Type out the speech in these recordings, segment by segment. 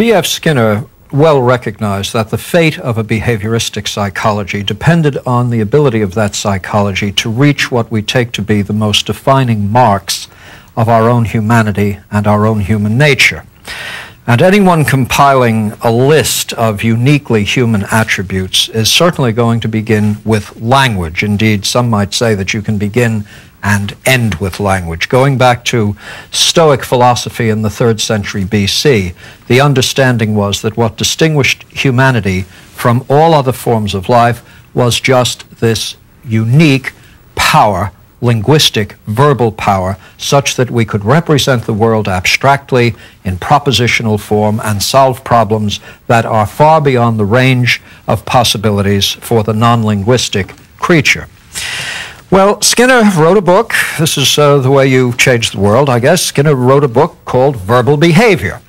B.F. Skinner well recognized that the fate of a behavioristic psychology depended on the ability of that psychology to reach what we take to be the most defining marks of our own humanity and our own human nature. And anyone compiling a list of uniquely human attributes is certainly going to begin with language. Indeed, some might say that you can begin and end with language. Going back to Stoic philosophy in the 3rd century BC, the understanding was that what distinguished humanity from all other forms of life was just this unique power, linguistic, verbal power, such that we could represent the world abstractly in propositional form and solve problems that are far beyond the range of possibilities for the non-linguistic creature. Well, Skinner wrote a book. This is the way you change the world, I guess. Skinner wrote a book called Verbal Behavior.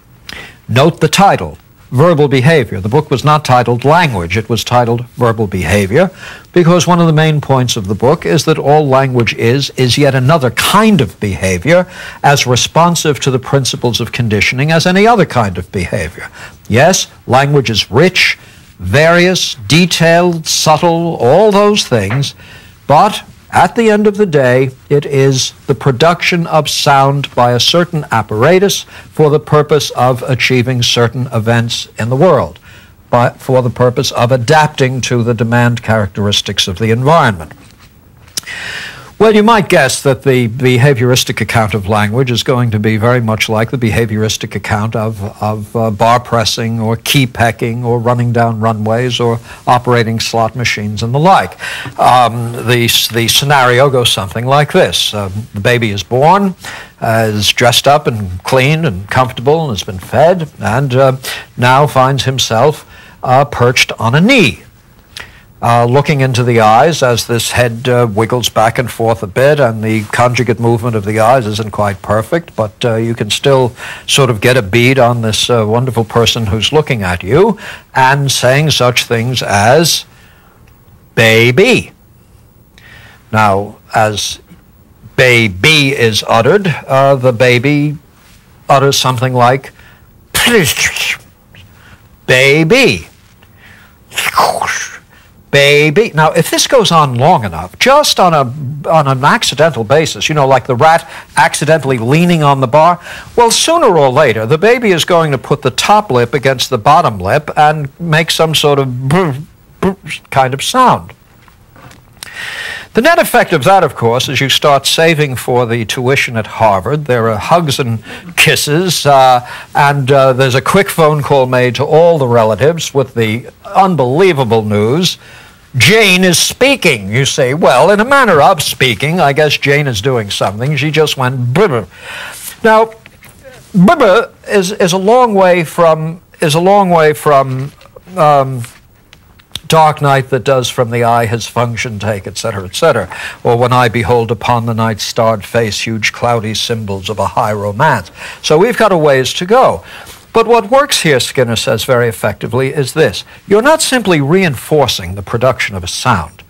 Note the title, Verbal Behavior. The book was not titled Language. It was titled Verbal Behavior, because one of the main points of the book is that all language is yet another kind of behavior, as responsive to the principles of conditioning as any other kind of behavior. Yes, language is rich, various, detailed, subtle, all those things, but at the end of the day, it is the production of sound by a certain apparatus for the purpose of achieving certain events in the world, for the purpose of adapting to the demand characteristics of the environment. Well, you might guess that the behavioristic account of language is going to be very much like the behavioristic account of bar pressing or key pecking or running down runways or operating slot machines and the like. The scenario goes something like this. The baby is born, is dressed up and cleaned and comfortable and has been fed, and now finds himself perched on a knee. Looking into the eyes as this head wiggles back and forth a bit, and the conjugate movement of the eyes isn't quite perfect, but you can still sort of get a bead on this wonderful person who's looking at you and saying such things as, baby. Now, as baby is uttered, the baby utters something like, baby. Baby. Now, if this goes on long enough, just on an accidental basis, you know, like the rat accidentally leaning on the bar, well, sooner or later, the baby is going to put the top lip against the bottom lip and make some sort of kind of sound. The net effect of that, of course, is you start saving for the tuition at Harvard. There are hugs and kisses, and there's a quick phone call made to all the relatives with the unbelievable news. Jane is speaking. You say, well, in a manner of speaking, I guess Jane is doing something. She just went brr. Now, brr is a long way from dark night that does from the eye his function take, etc., etc. Or when I behold upon the night's starred face huge cloudy symbols of a high romance. So we've got a ways to go. But what works here, Skinner says very effectively, is this. You're not simply reinforcing the production of a sound.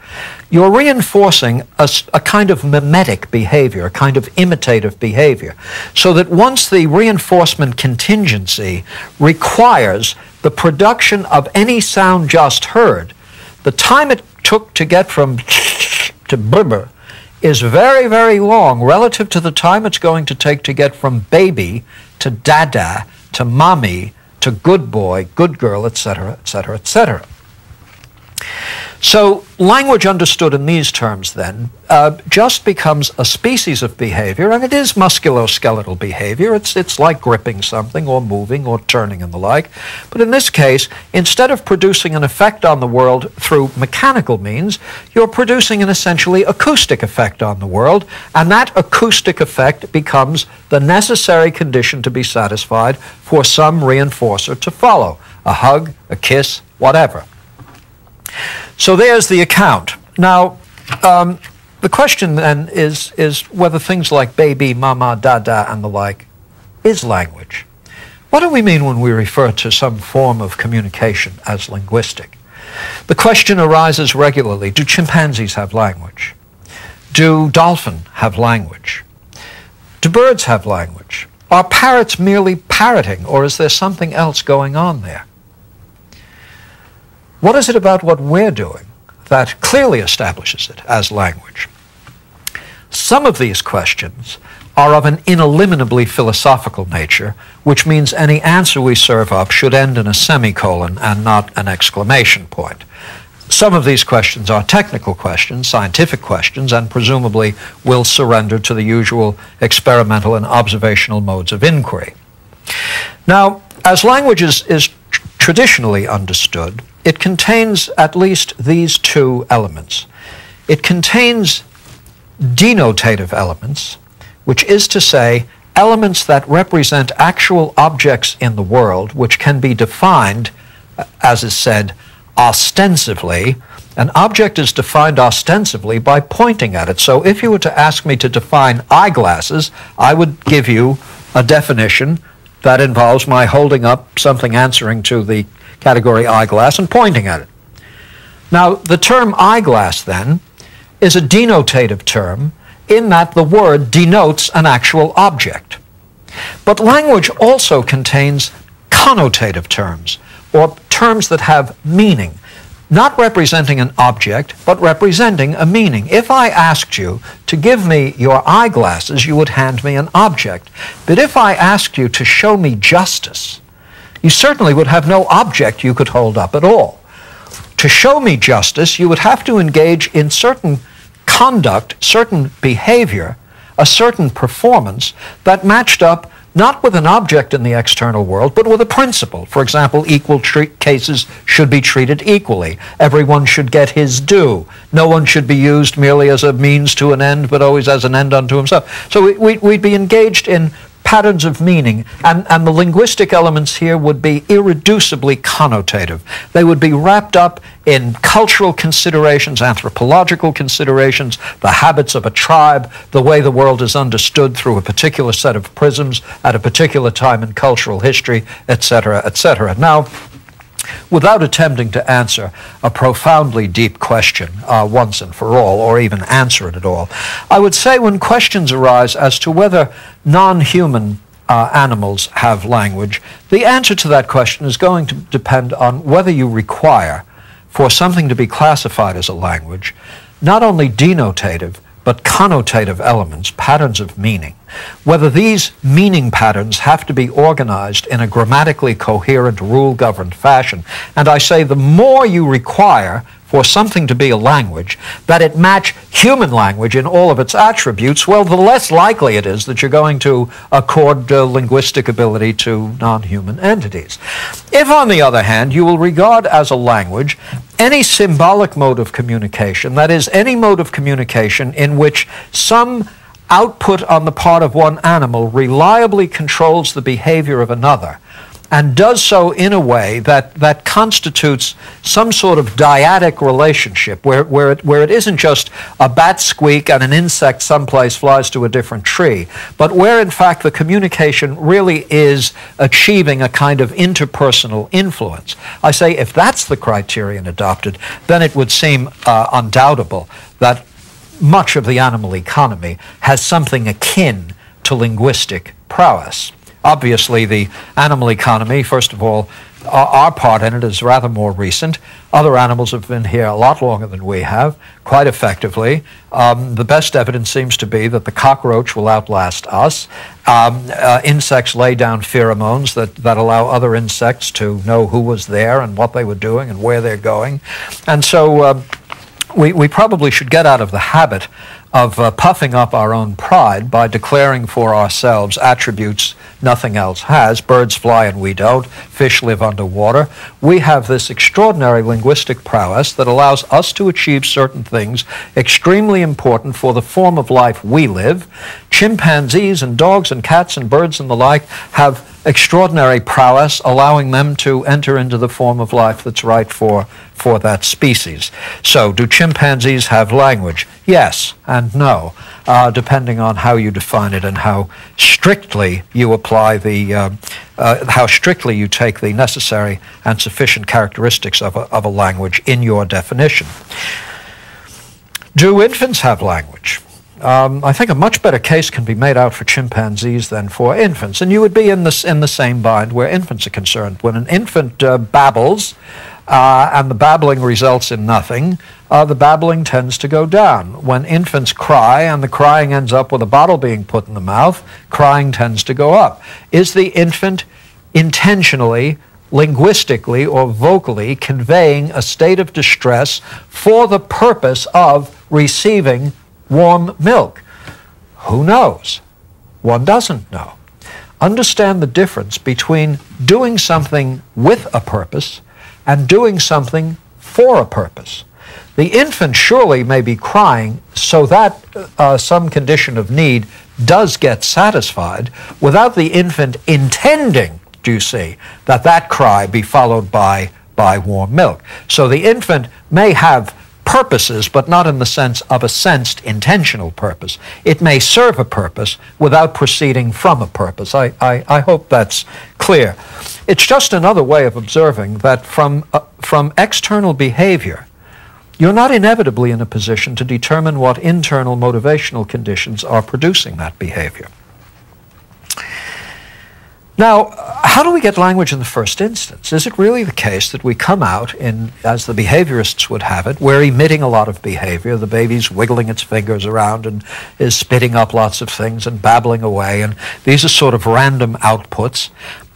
You're reinforcing a kind of mimetic behavior, a kind of imitative behavior, so that once the reinforcement contingency requires the production of any sound just heard, the time it took to get from to brr is very, very long relative to the time it's going to take to get from baby to dada to mommy to good boy, good girl, etc., etc., etc. So language understood in these terms then just becomes a species of behavior, and it is musculoskeletal behavior. It's like gripping something or moving or turning and the like. But in this case, instead of producing an effect on the world through mechanical means, you're producing an essentially acoustic effect on the world, and that acoustic effect becomes the necessary condition to be satisfied for some reinforcer to follow, a hug, a kiss, whatever. So there's the account. Now, the question then is whether things like baby, mama, dada, and the like is language. What do we mean when we refer to some form of communication as linguistic? The question arises regularly, do chimpanzees have language? Do dolphins have language? Do birds have language? Are parrots merely parroting, or is there something else going on there? What is it about what we're doing that clearly establishes it as language? Some of these questions are of an ineliminably philosophical nature, which means any answer we serve up should end in a semicolon and not an exclamation point. Some of these questions are technical questions, scientific questions, and presumably will surrender to the usual experimental and observational modes of inquiry. Now, as language is traditionally understood, it contains at least these two elements. It contains denotative elements, which is to say, elements that represent actual objects in the world, which can be defined, as is said, ostensively. An object is defined ostensively by pointing at it. So if you were to ask me to define eyeglasses, I would give you a definition that involves my holding up something answering to the category eyeglass and pointing at it. Now, the term eyeglass, then, is a denotative term in that the word denotes an actual object. But language also contains connotative terms, or terms that have meaning, not representing an object, but representing a meaning. If I asked you to give me your eyeglasses, you would hand me an object. But if I asked you to show me justice, you certainly would have no object you could hold up at all. To show me justice, you would have to engage in certain conduct, certain behavior, a certain performance that matched up not with an object in the external world, but with a principle. For example, equal cases should be treated equally. Everyone should get his due. No one should be used merely as a means to an end, but always as an end unto himself. So we'd be engaged in patterns of meaning, and the linguistic elements here would be irreducibly connotative. They would be wrapped up in cultural considerations, anthropological considerations, the habits of a tribe, the way the world is understood through a particular set of prisms at a particular time in cultural history, etc., etc. Now, without attempting to answer a profoundly deep question once and for all, or even answer it at all, I would say when questions arise as to whether non-human animals have language, the answer to that question is going to depend on whether you require for something to be classified as a language not only denotative, but connotative elements, patterns of meaning. Whether these meaning patterns have to be organized in a grammatically coherent, rule-governed fashion. And I say the more you require for something to be a language, that it match human language in all of its attributes, well, the less likely it is that you're going to accord linguistic ability to non-human entities. If, on the other hand, you will regard as a language any symbolic mode of communication, that is, any mode of communication in which some output on the part of one animal reliably controls the behavior of another, and does so in a way that constitutes some sort of dyadic relationship where it isn't just a bat squeak and an insect someplace flies to a different tree, but where in fact the communication really is achieving a kind of interpersonal influence. I say if that's the criterion adopted, then it would seem undoubtable that much of the animal economy has something akin to linguistic prowess. Obviously, the animal economy, first of all, our part in it is rather more recent. Other animals have been here a lot longer than we have, quite effectively. The best evidence seems to be that the cockroach will outlast us. Insects lay down pheromones that allow other insects to know who was there and what they were doing and where they're going. And so we probably should get out of the habit of puffing up our own pride by declaring for ourselves attributes nothing else has. Birds fly and we don't. Fish live underwater. We have this extraordinary linguistic prowess that allows us to achieve certain things extremely important for the form of life we live. Chimpanzees and dogs and cats and birds and the like have extraordinary prowess, allowing them to enter into the form of life that's right for that species. So, do chimpanzees have language? Yes and no, depending on how you define it and how strictly you apply how strictly you take the necessary and sufficient characteristics of a language in your definition. Do infants have language? I think a much better case can be made out for chimpanzees than for infants. And you would be in the same bind where infants are concerned. When an infant babbles, and the babbling results in nothing, the babbling tends to go down. When infants cry and the crying ends up with a bottle being put in the mouth, crying tends to go up. Is the infant intentionally, linguistically, or vocally conveying a state of distress for the purpose of receiving warm milk? Who knows? One doesn't know. Understand the difference between doing something with a purpose and doing something for a purpose. The infant surely may be crying so that some condition of need does get satisfied without the infant intending, do you see, that cry be followed by warm milk. So the infant may have purposes, but not in the sense of a sensed intentional purpose. It may serve a purpose without proceeding from a purpose. I hope that's clear. It's just another way of observing that from external behavior, you're not inevitably in a position to determine what internal motivational conditions are producing that behavior. Now, how do we get language in the first instance? Is it really the case that we come out in, as the behaviorists would have it, we're emitting a lot of behavior, the baby's wiggling its fingers around and is spitting up lots of things and babbling away, and these are sort of random outputs,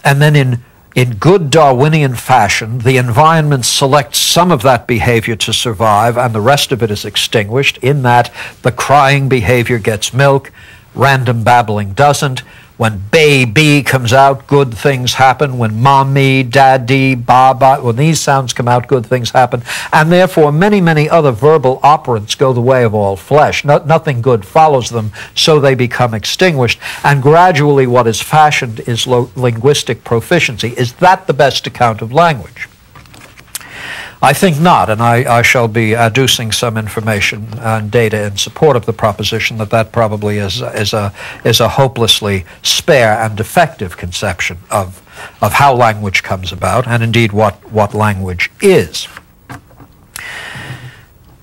and then in good Darwinian fashion, the environment selects some of that behavior to survive and the rest of it is extinguished, in that the crying behavior gets milk, random babbling doesn't. When baby comes out, good things happen. When mommy, daddy, baba, when these sounds come out, good things happen. And therefore, many, many other verbal operants go the way of all flesh. Nothing good follows them, so they become extinguished. And gradually what is fashioned is linguistic proficiency. Is that the best account of language? I think not, and I shall be adducing some information and data in support of the proposition that probably is a hopelessly spare and defective conception of how language comes about, and indeed what language is.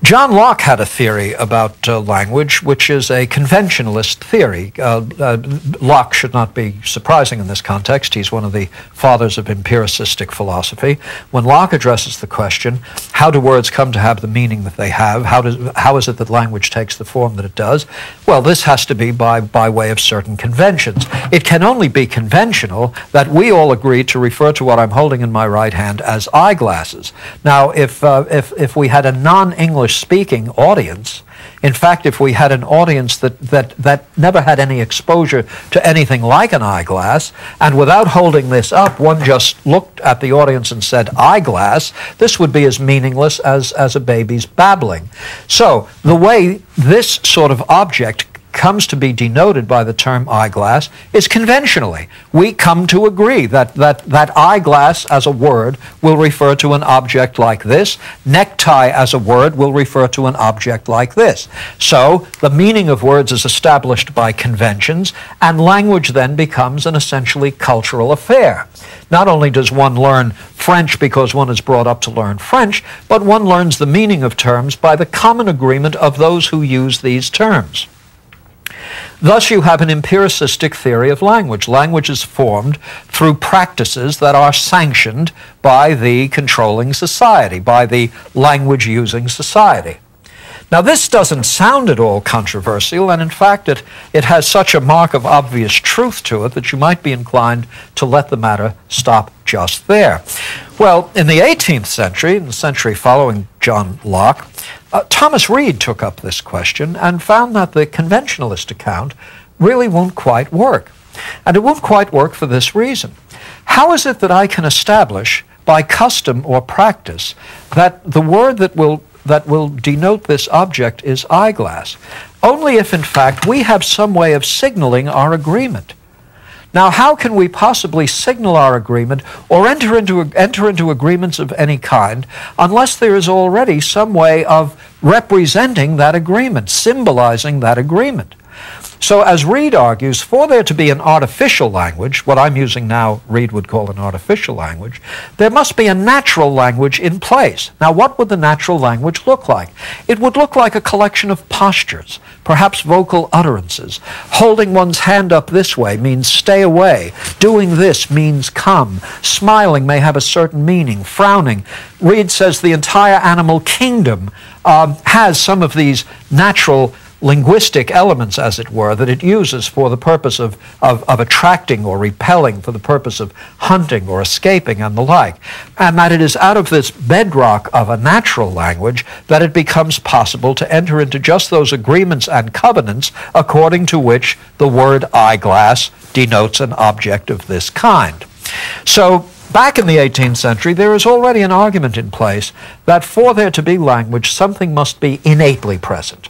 John Locke had a theory about language, which is a conventionalist theory. Locke should not be surprising in this context. He's one of the fathers of empiricistic philosophy. When Locke addresses the question, how do words come to have the meaning that they have? How is it that language takes the form that it does? Well, this has to be by way of certain conventions. It can only be conventional that we all agree to refer to what I'm holding in my right hand as eyeglasses. Now, if we had a non-English speaking audience, in fact, if we had an audience that never had any exposure to anything like an eyeglass, and without holding this up, one just looked at the audience and said eyeglass, this would be as meaningless as a baby's babbling. So the way this sort of object comes to be denoted by the term eyeglass is conventionally. We come to agree that eyeglass as a word will refer to an object like this, necktie as a word will refer to an object like this. So the meaning of words is established by conventions, and language then becomes an essentially cultural affair. Not only does one learn French because one is brought up to learn French, but one learns the meaning of terms by the common agreement of those who use these terms. Thus, you have an empiricistic theory of language. Language is formed through practices that are sanctioned by the controlling society, by the language-using society. Now, this doesn't sound at all controversial, and in fact, it has such a mark of obvious truth to it that you might be inclined to let the matter stop just there. Well, in the 18th century, in the century following John Locke, Thomas Reid took up this question and found that the conventionalist account really won't quite work. And it won't quite work for this reason. How is it that I can establish by custom or practice that the word that will denote this object is eyeglass? Only if, in fact, we have some way of signaling our agreement. Now, how can we possibly signal our agreement or enter into agreements of any kind unless there is already some way of representing that agreement, symbolizing that agreement? So as Reid argues, for there to be an artificial language, what I'm using now Reid would call an artificial language, there must be a natural language in place. Now, what would the natural language look like? It would look like a collection of postures, perhaps vocal utterances. Holding one's hand up this way means stay away. Doing this means come. Smiling may have a certain meaning. Frowning. Reid says the entire animal kingdom has some of these natural linguistic elements, as it were, that it uses for the purpose of attracting or repelling, for the purpose of hunting or escaping and the like. And that it is out of this bedrock of a natural language that it becomes possible to enter into just those agreements and covenants according to which the word eyeglass denotes an object of this kind. So, back in the 18th century, there is already an argument in place that for there to be language, something must be innately present.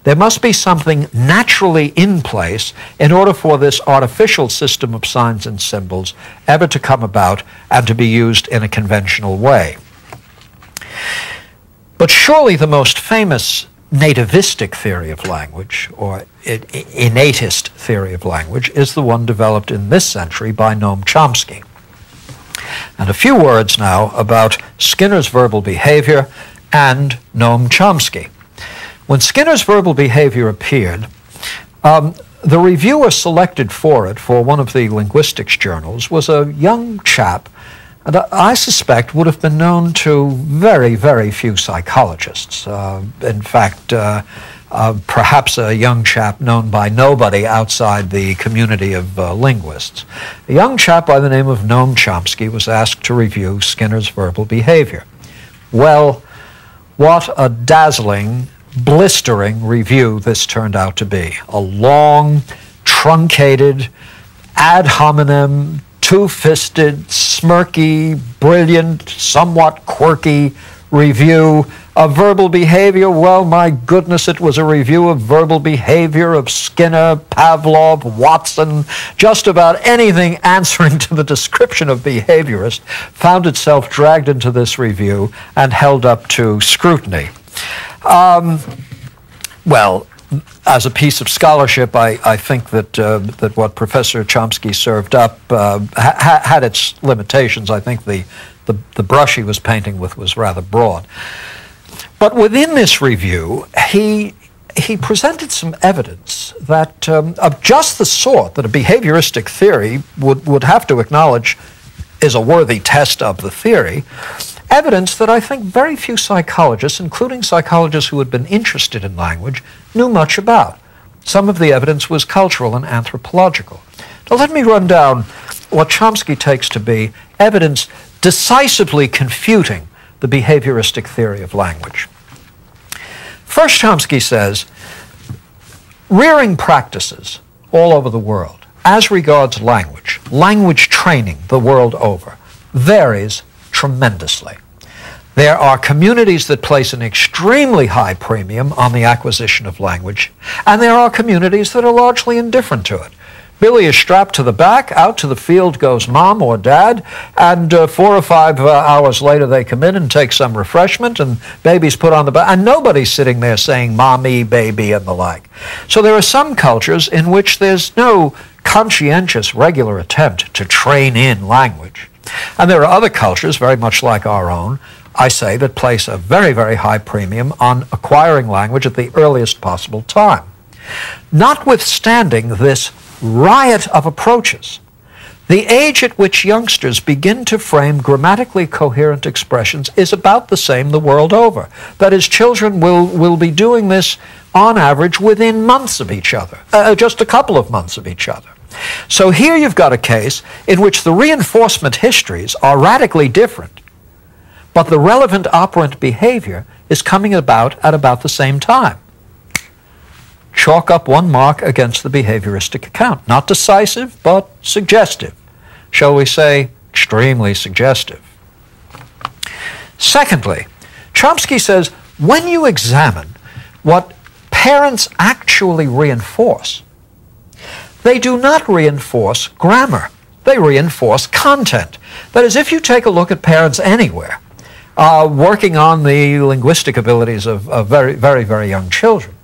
There must be something naturally in place in order for this artificial system of signs and symbols ever to come about and to be used in a conventional way. But surely the most famous nativistic theory of language, or innatist theory of language, is the one developed in this century by Noam Chomsky. And a few words now about Skinner's verbal behavior and Noam Chomsky. When Skinner's verbal behavior appeared, the reviewer selected for it for one of the linguistics journals was a young chap, and I suspect would have been known to very, very few psychologists. In fact, perhaps a young chap known by nobody outside the community of linguists. A young chap by the name of Noam Chomsky was asked to review Skinner's verbal behavior. Well, what a dazzling, blistering review this turned out to be. A long, truncated, ad hominem, two-fisted, smirky, brilliant, somewhat quirky review of verbal behavior. Well, my goodness, it was a review of verbal behavior of Skinner, Pavlov, Watson. Just about anything answering to the description of behaviorist found itself dragged into this review and held up to scrutiny. Well, as a piece of scholarship, I think that what Professor Chomsky served up had its limitations. I think the brush he was painting with was rather broad. But within this review, he presented some evidence that of just the sort that a behavioristic theory would have to acknowledge is a worthy test of the theory. Evidence that I think very few psychologists, including psychologists who had been interested in language, knew much about. Some of the evidence was cultural and anthropological. Now let me run down what Chomsky takes to be evidence decisively confuting the behavioristic theory of language. First, Chomsky says, rearing practices all over the world, as regards language, language training the world over, varies tremendously. There are communities that place an extremely high premium on the acquisition of language, and there are communities that are largely indifferent to it. Billy is strapped to the back, out to the field goes mom or dad, and 4 or 5 hours later they come in and take some refreshment, and baby's put on the back, and nobody's sitting there saying mommy, baby, and the like. So there are some cultures in which there's no conscientious, regular attempt to train in language. And there are other cultures, very much like our own, I say, that place a very, very high premium on acquiring language at the earliest possible time. Notwithstanding this riot of approaches, the age at which youngsters begin to frame grammatically coherent expressions is about the same the world over. That is, children will be doing this on average within months of each other, just a couple of months of each other. So here you've got a case in which the reinforcement histories are radically different, but the relevant operant behavior is coming about at about the same time. Chalk up one mark against the behavioristic account. Not decisive, but suggestive. Shall we say, extremely suggestive. Secondly, Chomsky says, when you examine what parents actually reinforce, they do not reinforce grammar. They reinforce content. That is, if you take a look at parents anywhere, working on the linguistic abilities of very, very, very young children,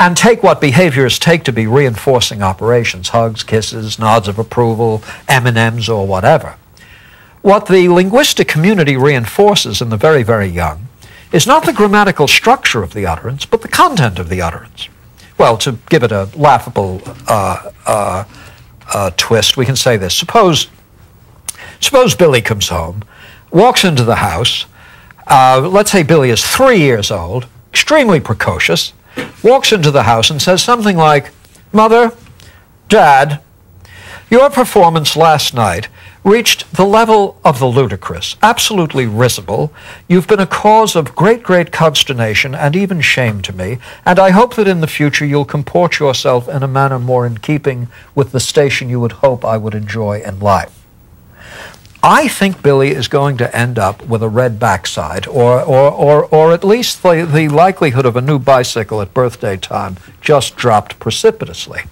and take what behaviorists take to be reinforcing operations, hugs, kisses, nods of approval, M&Ms, or whatever. What the linguistic community reinforces in the very, very young is not the grammatical structure of the utterance, but the content of the utterance. Well, to give it a laughable twist, we can say this. Suppose Billy comes home, walks into the house. Let's say Billy is 3 years old, extremely precocious, walks into the house and says something like, "Mother, Dad, your performance last night reached the level of the ludicrous, absolutely risible. You've been a cause of great, great consternation and even shame to me, and I hope that in the future you'll comport yourself in a manner more in keeping with the station you would hope I would enjoy in life." I think Billy is going to end up with a red backside, or at least the likelihood of a new bicycle at birthday time just dropped precipitously.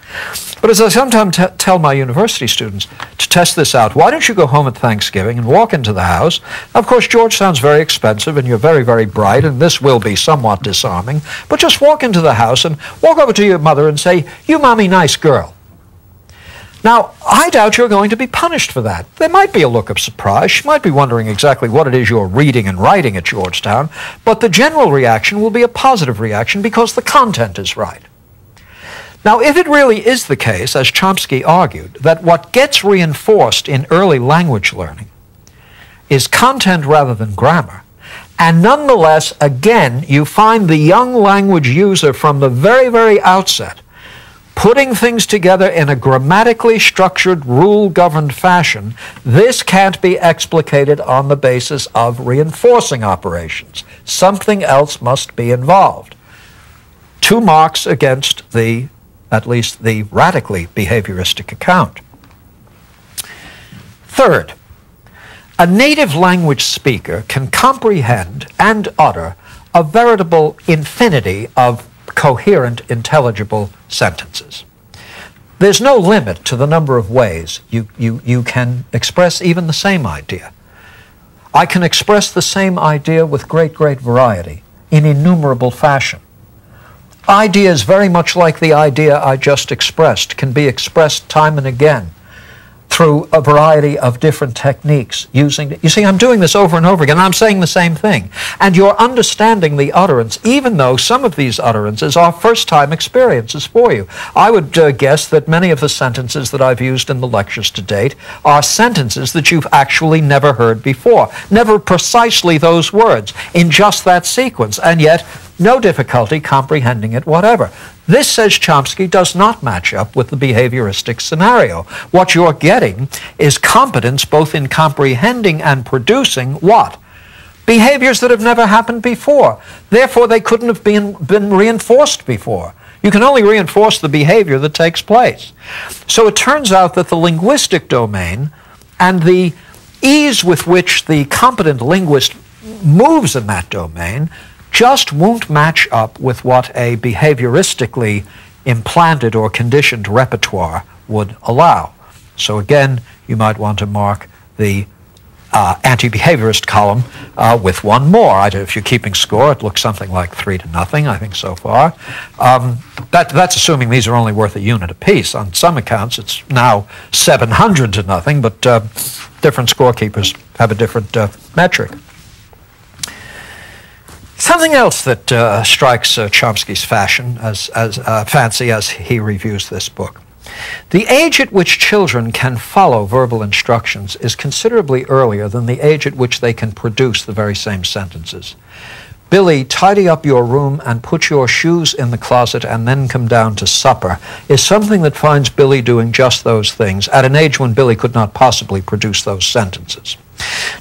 But as I sometimes tell my university students, to test this out, why don't you go home at Thanksgiving and walk into the house? Of course, Georgetown's very expensive, and you're very, very bright, and this will be somewhat disarming, but just walk into the house and walk over to your mother and say, "You mommy, nice girl." Now, I doubt you're going to be punished for that. There might be a look of surprise. She might be wondering exactly what it is you're reading and writing at Georgetown, but the general reaction will be a positive reaction because the content is right. Now, if it really is the case, as Chomsky argued, that what gets reinforced in early language learning is content rather than grammar, and nonetheless, again, you find the young language user from the very, very outset putting things together in a grammatically structured, rule-governed fashion, this can't be explicated on the basis of reinforcing operations. Something else must be involved. 2 marks against at least the radically behavioristic account. Third, a native language speaker can comprehend and utter a veritable infinity of coherent, intelligible sentences. There's no limit to the number of ways you can express even the same idea. I can express the same idea with great, great variety, in innumerable fashion. Ideas very much like the idea I just expressed can be expressed time and again through a variety of different techniques using, you see, I'm doing this over and over again, and I'm saying the same thing. And you're understanding the utterance, even though some of these utterances are first-time experiences for you. I would guess that many of the sentences that I've used in the lectures to date are sentences that you've actually never heard before. Never precisely those words, in just that sequence, and yet no difficulty comprehending it whatever. This, says Chomsky, does not match up with the behavioristic scenario. What you're getting is competence both in comprehending and producing what? Behaviors that have never happened before. Therefore, they couldn't have been reinforced before. You can only reinforce the behavior that takes place. So it turns out that the linguistic domain and the ease with which the competent linguist moves in that domain just won't match up with what a behavioristically implanted or conditioned repertoire would allow. So again, you might want to mark the anti-behaviorist column with 1 more. If you're keeping score, it looks something like 3-0, I think, so far. That's assuming these are only worth a unit apiece. On some accounts, it's now 700-0, but different scorekeepers have a different metric. Something else that strikes Chomsky's fancy as he reviews this book. The age at which children can follow verbal instructions is considerably earlier than the age at which they can produce the very same sentences. "Billy, tidy up your room and put your shoes in the closet and then come down to supper," is something that finds Billy doing just those things at an age when Billy could not possibly produce those sentences.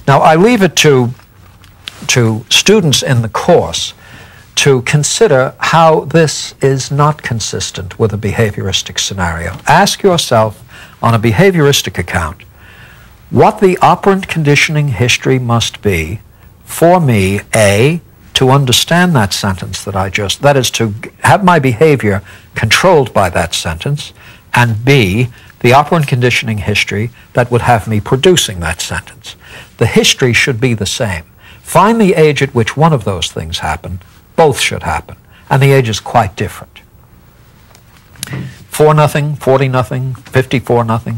Now, I leave it to students in the course to consider how this is not consistent with a behavioristic scenario. Ask yourself, on a behavioristic account, what the operant conditioning history must be for me, A, to understand that sentence that is to have my behavior controlled by that sentence, and B, the operant conditioning history that would have me producing that sentence. The history should be the same. Find the age at which one of those things happen. Both should happen. And the age is quite different. 4-0, 40-0, 54-0.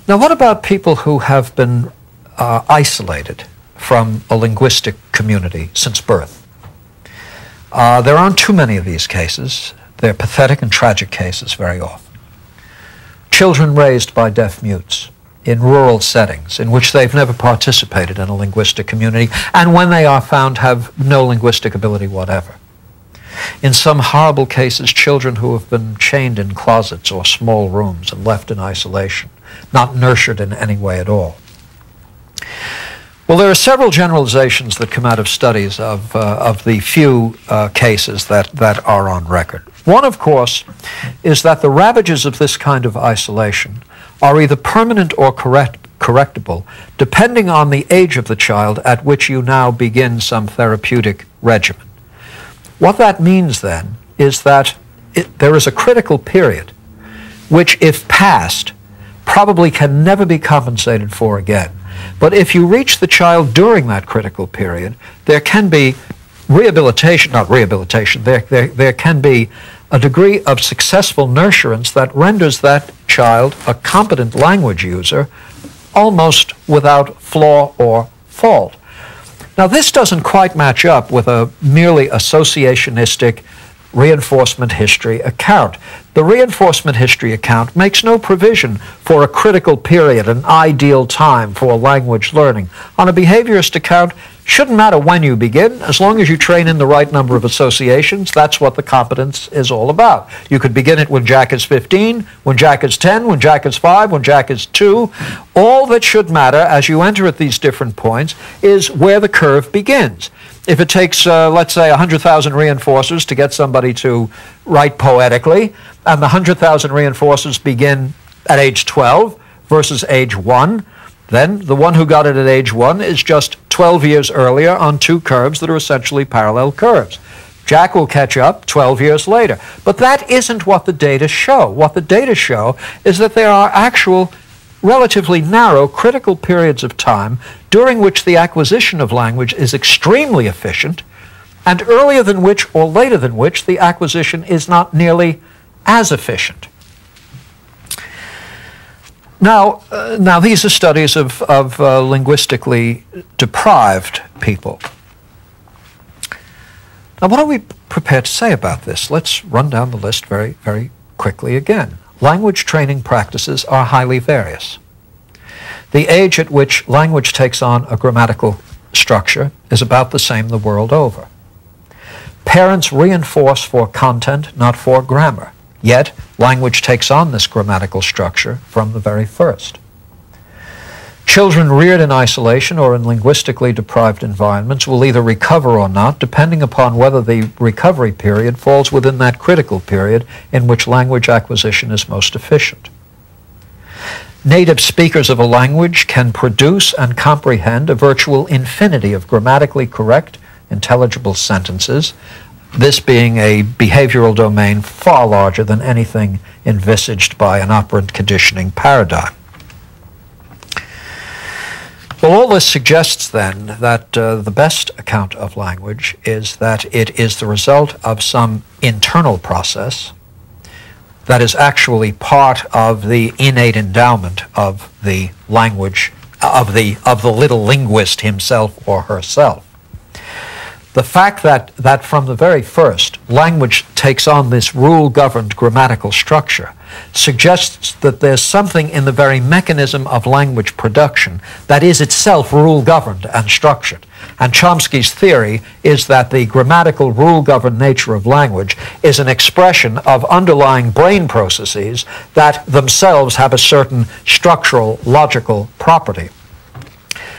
Now, what about people who have been isolated from a linguistic community since birth? There aren't too many of these cases. They're pathetic and tragic cases very often. Children raised by deaf mutes in rural settings in which they've never participated in a linguistic community, and when they are found have no linguistic ability whatever. In some horrible cases, children who have been chained in closets or small rooms and left in isolation, not nurtured in any way at all. Well, there are several generalizations that come out of studies of the few cases that are on record. One, of course, is that the ravages of this kind of isolation are either permanent or correctable, depending on the age of the child at which you now begin some therapeutic regimen. What that means, then, is that there is a critical period which, if passed, probably can never be compensated for again. But if you reach the child during that critical period, there can be rehabilitation, not rehabilitation, there can be a degree of successful nurturance that renders that child a competent language user almost without flaw or fault. Now, this doesn't quite match up with a merely associationistic reinforcement history account. The reinforcement history account makes no provision for a critical period, an ideal time for language learning. On a behaviorist account, shouldn't matter when you begin, as long as you train in the right number of associations. That's what the competence is all about. You could begin it when Jack is 15, when Jack is 10, when Jack is 5, when Jack is 2. All that should matter as you enter at these different points is where the curve begins. If it takes, let's say, 100,000 reinforcers to get somebody to write poetically, and the 100,000 reinforcers begin at age 12 versus age 1, then the one who got it at age 1 is just 12 years earlier on two curves that are essentially parallel curves. Jack will catch up 12 years later. But that isn't what the data show. What the data show is that there are actual relatively narrow critical periods of time during which the acquisition of language is extremely efficient, and earlier than which or later than which the acquisition is not nearly as efficient. Now these are studies of linguistically deprived people. Now, what are we prepared to say about this? Let's run down the list very, very quickly again. Language training practices are highly various. The age at which language takes on a grammatical structure is about the same the world over. Parents reinforce for content, not for grammar. Yet, language takes on this grammatical structure from the very first. Children reared in isolation or in linguistically deprived environments will either recover or not, depending upon whether the recovery period falls within that critical period in which language acquisition is most efficient. Native speakers of a language can produce and comprehend a virtual infinity of grammatically correct, intelligible sentences, this being a behavioral domain far larger than anything envisaged by an operant conditioning paradigm. Well, all this suggests then that the best account of language is that it is the result of some internal process that is actually part of the innate endowment of the language, of the little linguist himself or herself. The fact that from the very first, language takes on this rule-governed grammatical structure suggests that there's something in the very mechanism of language production that is itself rule-governed and structured. And Chomsky's theory is that the grammatical rule-governed nature of language is an expression of underlying brain processes that themselves have a certain structural, logical property.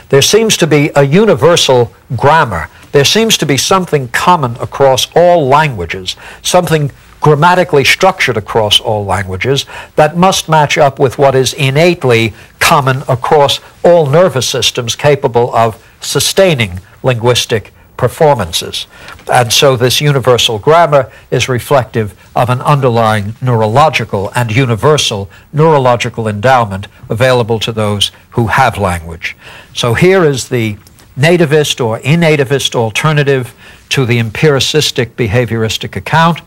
There seems to be a universal grammar. There seems to be something common across all languages, something grammatically structured across all languages that must match up with what is innately common across all nervous systems capable of sustaining linguistic performances. And so this universal grammar is reflective of an underlying neurological and universal neurological endowment available to those who have language. So here is the nativist or innativist alternative to the empiricistic behavioristic account,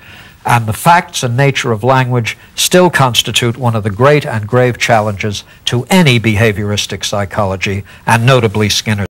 And the facts and nature of language still constitute one of the great and grave challenges to any behavioristic psychology, and notably Skinner's.